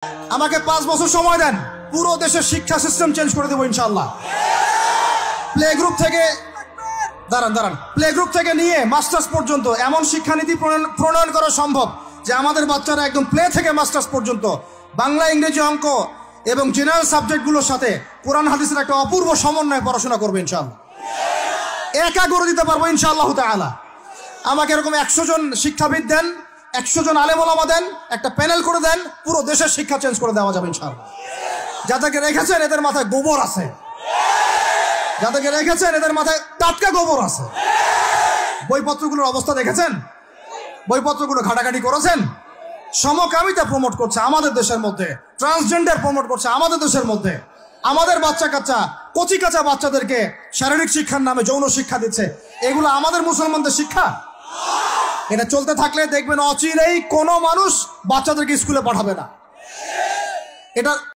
আমাকে 5 বছর সময় দেন, পুরো দেশের শিক্ষা সিস্টেম চেঞ্জ করে দেবো ইনশাআল্লাহ। প্লে গ্রুপ থেকে প্লে গ্রুপ থেকে নিয়ে মাস্টার্স পর্যন্ত এমন শিক্ষানীতি প্রণয়ন করা সম্ভব যে আমাদের বাচ্চারা একদম প্লে থেকে মাস্টার্স পর্যন্ত বাংলা, ইংরেজি, অঙ্ক এবং জেনারেল সাবজেক্টগুলোর সাথে কোরআন হাদিসের একটা অপূর্ব সমন্বয়ে পড়াশোনা করবে ইনশাআল্লাহ। একা করে দিতে পারবো ইনশাআল্লাহ তাআলা। আমাকে এরকম 100 জন শিক্ষাবিদ দেন, 100 জন আলেম ওলামা দেন, একটা প্যানেল করে দেন, পুরো দেশের শিক্ষা চেঞ্জ করে দেওয়া যাবে ইনশাআল্লাহ। যাদেরকে রেখেছেন এদের মাথায় গোবর আছে, যাদেরকে রেখেছেন এদের মাথায় টাটকা গোবর আছে। বইপত্রগুলোর অবস্থা দেখেছেন? বইপত্রগুলো ঘাটাঘাটি করেছেন? সমকামিতা প্রমোট করছে আমাদের দেশের মধ্যে, ট্রান্সজেন্ডার প্রমোট করছে আমাদের দেশের মধ্যে, আমাদের বাচ্চা কাচ্চা কচি কাঁচা বাচ্চাদেরকে শারীরিক শিক্ষার নামে যৌন শিক্ষা দিচ্ছে। এগুলো আমাদের মুসলমানদের শিক্ষা? এটা চলতে থাকলে দেখবেন অচিরেই কোনো মানুষ বাচ্চাদেরকে স্কুলে পাঠাবে না। এটা